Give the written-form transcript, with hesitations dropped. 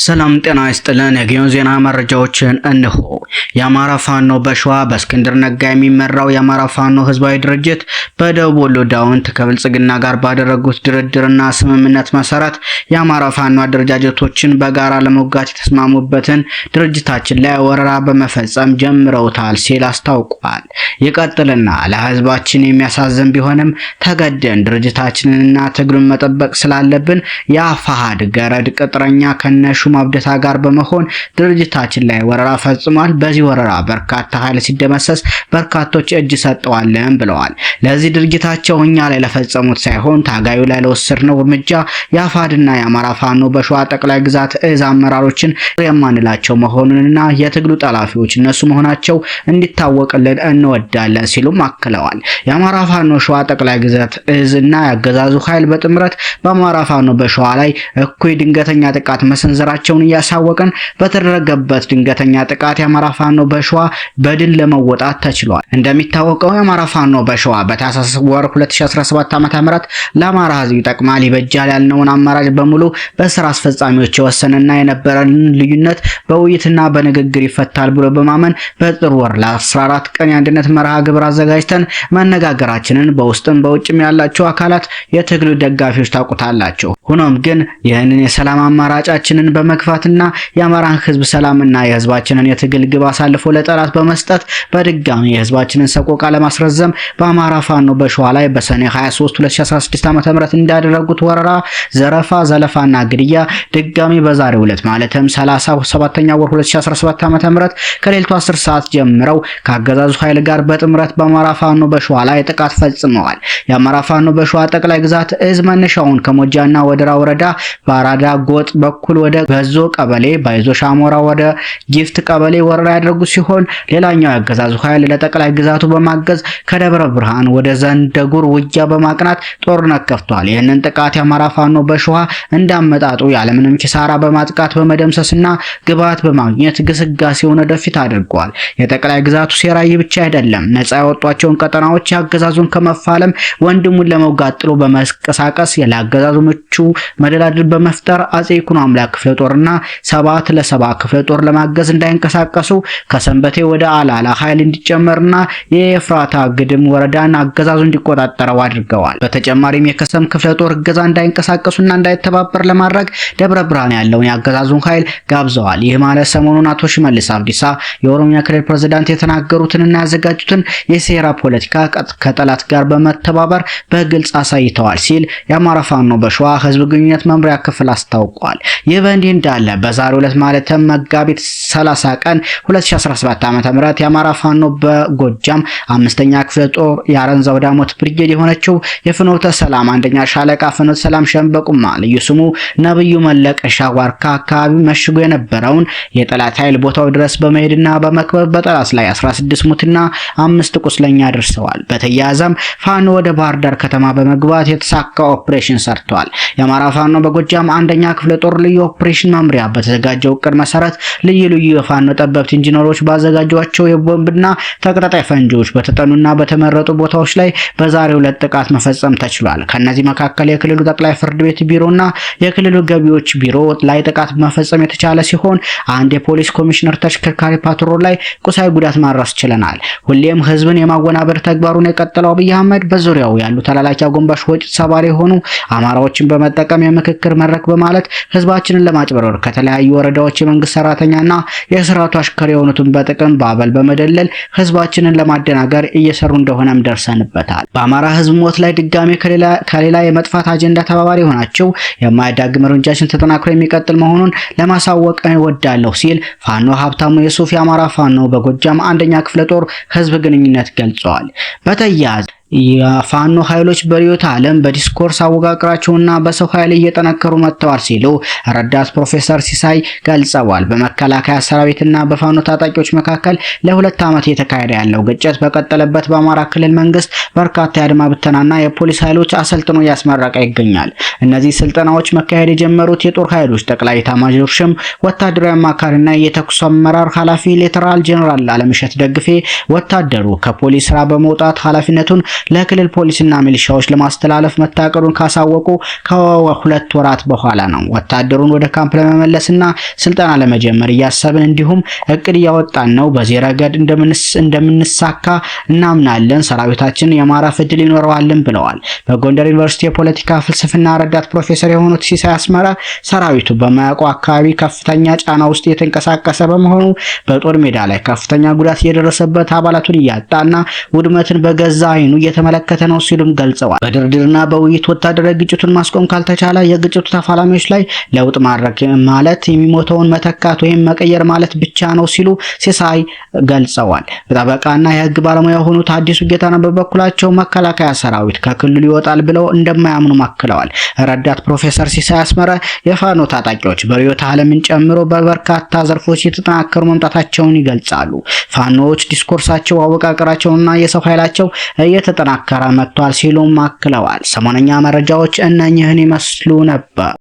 ሰላም ጤና ይስጥልን። የጊዮን ዜና መረጃዎችን እንሆ። የአማራ ፋኖ በሸዋ በእስክንድር ነጋ የሚመራው የአማራ ፋኖ ህዝባዊ ድርጅት በደቡብ ወሎ ዳውንት ከብልጽግና ጋር ባደረጉት ድርድርና ስምምነት መሰረት የአማራ ፋኖ አደረጃጀቶችን በጋራ ለመውጋት የተስማሙበትን ድርጅታችን ላይ ወረራ በመፈጸም ጀምረውታል ሲል አስታውቋል። ይቀጥልና ለህዝባችን የሚያሳዝን ቢሆንም ተገደን ድርጅታችንንና ትግሉን መጠበቅ ስላለብን የአፋሃድ ገረድ ቅጥረኛ ከነሹ ማብደታ ጋር በመሆን ድርጅታችን ላይ ወረራ ፈጽሟል። በዚህ ወረራ በርካታ ኃይል ሲደመሰስ በርካቶች እጅ ሰጠዋልን ብለዋል። ለዚህ ድርጊታቸው እኛ ላይ ለፈጸሙት ሳይሆን ታጋዩ ላይ ለወሰድነው እርምጃ የአፋድና የአማራ ፋኖ በሸዋ ጠቅላይ ግዛት እዝ አመራሮችን የማንላቸው መሆኑንና የትግሉ ጠላፊዎች እነሱ መሆናቸው እንዲታወቅልን እንወዳለን ሲሉም አክለዋል። የአማራ ፋኖ ሸዋ ጠቅላይ ግዛት እዝና ያገዛዙ ኃይል በጥምረት በአማራ ፋኖ በሸዋ ላይ እኩይ ድንገተኛ ጥቃት መሰንዘራቸውን እያሳወቀን በተደረገበት ድንገተኛ ጥቃት የአማራ ፋኖ በሸዋ በድል ለመወጣት ተችሏል። እንደሚታወቀው የአማራ ፋኖ በሸዋ በታህሳስ ወር 2017 ዓ.ም ለአማራ ህዝብ ይጠቅማል ይበጃል ያልነውን አማራጭ በሙሉ በስራ አስፈጻሚዎች የወሰነና የነበረን ልዩነት በውይይትና በንግግር ይፈታል ብሎ በማመን በጥር ወር ለ14 ቀን የአንድነት መርሃ ግብር አዘጋጅተን መነጋገራችንን በውስጥም በውጭም ያላችሁ አካላት የትግሉ ደጋፊዎች ታውቁታላችሁ። ሆኖም ግን ይህንን የሰላም አማራጫችንን በመግፋትና የአማራን ህዝብ ሰላምና የህዝባችንን የትግል ግብ አሳልፎ ለጠላት በመስጠት በድጋሚ የህዝባችንን ሰቆቃ ለማስረዘም በአማራ ፋኖ በሸዋ ላይ በሰኔ 23 2016 ዓ.ም እንዳደረጉት ወረራ፣ ዘረፋ፣ ዘለፋና ግድያ ድጋሚ በዛሬው ዕለት ማለትም 37ኛ ወር 2017 ዓ.ም ከሌሊቱ 10 ሰዓት ጀምረው ከአገዛዙ ኃይል ጋር በጥምረት በአማራ ፋኖ በሸዋ ላይ ጥቃት ፈጽመዋል። የአማራ ፋኖ በሸዋ ጠቅላይ ግዛት እዝ መነሻውን ከሞጃና ወደራ ወረዳ በአራዳ ጎጥ በኩል ወደ በዞ ቀበሌ ባይዞ ሻሞራ ወደ ጊፍት ቀበሌ ወረራ ያደረጉ ሲሆን ሌላኛው ያገዛዙ ኃይል ለጠቅላይ ግዛቱ በማገዝ ከደብረ ብርሃን ወደ ዘንደጉር ውጊያ በማቅናት ጦርነት ከፍቷል። ይህንን ጥቃት የአማራ ፋኖ በሸዋ እንዳመጣጡ ያለምንም ኪሳራ በማጥቃት በመደምሰስና ግብዓት በማግኘት ግስጋሴውን ወደፊት አድርጓል። የጠቅላይ ግዛቱ ሴራ ይህ ብቻ አይደለም። ነፃ ያወጧቸውን ቀጠናዎች ያገዛዙን ከመፋለም ወንድሙን ለመውጋት ጥሎ በመንቀሳቀስ ለአገዛዙ ምቹ መደላድል በመፍጠር አጼ ይኩኖ አምላክ ክፍለ ጦርና 7 ለ7 ክፍለ ጦር ለማገዝ እንዳይንቀሳቀሱ ከሰንበቴ ወደ አላላ ኃይል እንዲጨመርና የኤፍራታ ግድም ወረዳን አገዛዙ እንዲቆጣጠረው አድርገዋል። በተጨማሪም የከሰም ክፍለ ጦር እገዛ እንዳይንቀሳቀሱና እንዳይተባበር ለማድረግ ደብረ ብርሃን ያለውን ያገዛዙን ኃይል ጋብዘዋል። ይህ ማለት ሰሞኑን አቶ ሽመልስ አብዲሳ የኦሮሚያ ክልል ፕሬዝዳንት የተናገሩትንና ያዘጋጁትን የሴራ ፖለቲካ ከጠላት ጋር በመተባበር በግልጽ አሳይተዋል ሲል የአማራ ፋኖ በሸዋ ህዝብ ግንኙነት መምሪያ ክፍል አስታውቋል። ይህ በእንዲህ እንዳለ በዛሬው ዕለት ማለትም መጋቢት 30 ቀን 2017 ዓ.ም የአማራ ፋኖ በጎጃም 5ኛ ክፍለ ጦር የአረንዛው ዳሞት ብርጌድ የሆነችው የፍኖተ ሰላም አንደኛ ሻለቃ ፍኖተ ሰላም ሸምበቁማ ልዩ ስሙ ነብዩ መለቀሻ ዋርካ አካባቢ መሽጎ የነበረውን የጠላት ኃይል ቦታው ድረስ በመሄድና በመክበብ በጠላት ላይ 16 ሙትና 5 ቁስለኛ አድርሰዋል። በተያያዘም ፋኖ ወደ ባህር ዳር ከተማ በመግባት የተሳካ ኦፕሬሽን ሰርተዋል። የአማራ ፋኖ በጎጃም አንደኛ ክፍለ ጦር ልዩ ኦፕሬሽን መምሪያ በተዘጋጀው እቅድ መሰረት ልዩ የፋኖ ጠበብት ኢንጂነሮች ባዘጋጇቸው የቦምብና ተቀጣጣይ ፈንጂዎች በተጠኑና በተመረጡ ቦታዎች ላይ በዛሬው ዕለት ጥቃት መፈጸም ተችሏል። ከነዚህ መካከል የክልሉ ጠቅላይ ፍርድ ቤት ቢሮና የክልሉ ገቢዎች ቢሮ ላይ ጥቃት መፈጸም የተቻለ ሲሆን አንድ የፖሊስ ኮሚሽነር ተሽከርካሪ ፓትሮል ላይ ቁሳዊ ጉዳት ማድረስ ችለናል። ሁሌም ህዝብን የማወናበድ ተግባሩን የቀጠለው አብይ አህመድ በዙሪያው ያሉ ተላላኪ አጎንባሽ ወጪ ሰባሪ የሆኑ አማራዎችን በመጠቀም የምክክር መድረክ በማለት ህዝባችንን ለማጭበርበር ከተለያዩ ወረዳዎች የመንግስት ሰራተኛና የስርዓቱ አሽከር የሆኑትን በጥቅም በአበል በመደለል ህዝባችንን ለማደናገር እየሰሩ እንደሆነም ደርሰንበታል። በአማራ ህዝብ ሞት ላይ ድጋሜ ከሌላ የመጥፋት አጀንዳ ተባባሪ ሆናቸው የማይዳግም እርምጃችን ተጠናክሮ የሚቀጥል መሆኑን ለማሳወቅ እወዳለሁ ሲል ፋኖ ሀብታሙ የሱፍ የአማራ ፋኖ በጎጃም አንደኛ ክፍለ ጦር ህዝብ ግንኙነት ገልጸዋል። በተያያዘ የፋኖ ኃይሎች በሪዮት ዓለም በዲስኮርስ አወቃቀራቸውና በሰው ኃይል እየጠነከሩ መጥተዋል ሲሉ ረዳት ፕሮፌሰር ሲሳይ ገልጸዋል። በመከላከያ ሰራዊትና በፋኖ ታጣቂዎች መካከል ለ2 ዓመት የተካሄደ ያለው ግጭት በቀጠለበት በአማራ ክልል መንግስት በርካታ የአድማ ብተናና የፖሊስ ኃይሎች አሰልጥኖ እያስመረቀ ይገኛል። እነዚህ ስልጠናዎች መካሄድ የጀመሩት የጦር ኃይሎች ጠቅላይ ኤታማዦር ሹም ወታደራዊ አማካሪና የተኩስ አመራር ኃላፊ ሌተናል ጄኔራል አለምሸት ደግፌ ወታደሩ ከፖሊስ ስራ በመውጣት ኃላፊነቱን ለክልል ፖሊስና ሚሊሻዎች ለማስተላለፍ መታቀዱን ካሳወቁ ከሁለት ወራት በኋላ ነው። ወታደሩን ወደ ካምፕ ለመመለስና ስልጠና ለመጀመር እያሰብን እንዲሁም እቅድ እያወጣን ነው። በዚህ ረገድ እንደምንሳካ እናምናለን። ሰራዊታችን የማረፍ ዕድል ይኖረዋልን ብለዋል። በጎንደር ዩኒቨርሲቲ የፖለቲካ ፍልስፍና ረዳት ፕሮፌሰር የሆኑት ሲሳይ አስመራ ሰራዊቱ በማያውቀው አካባቢ ከፍተኛ ጫና ውስጥ የተንቀሳቀሰ በመሆኑ በጦር ሜዳ ላይ ከፍተኛ ጉዳት እየደረሰበት አባላቱን እያጣና ውድመትን በገዛ አይኑ እየተመለከተ ነው ሲሉም ገልጸዋል። በድርድርና በውይይት ወታደራዊ ግጭቱን ማስቆም ካልተቻለ የግጭቱ ተፋላሚዎች ላይ ለውጥ ማድረግ ማለት የሚሞተውን መተካት ወይም መቀየር ማለት ብቻ ነው ሲሉ ሲሳይ ገልጸዋል። ጠበቃና የህግ ባለሙያ የሆኑት አዲሱ ጌታነህ በበኩላቸው መከላከያ ሰራዊት ከክልሉ ይወጣል ብለው እንደማያምኑ ማክለዋል። ረዳት ፕሮፌሰር ሲሳይ አስመራ የፋኖ ታጣቂዎች በርዕዮተ ዓለምን ጨምሮ በበርካታ ዘርፎች የተጠናከሩ መምጣታቸውን ይገልጻሉ። ፋኖዎች ዲስኮርሳቸው፣ አወቃቀራቸውና የሰው ኃይላቸው እየተጠናከረ መጥቷል ሲሉም አክለዋል። ሰሞነኛ መረጃዎች እነኚህን ይመስሉ ነበር።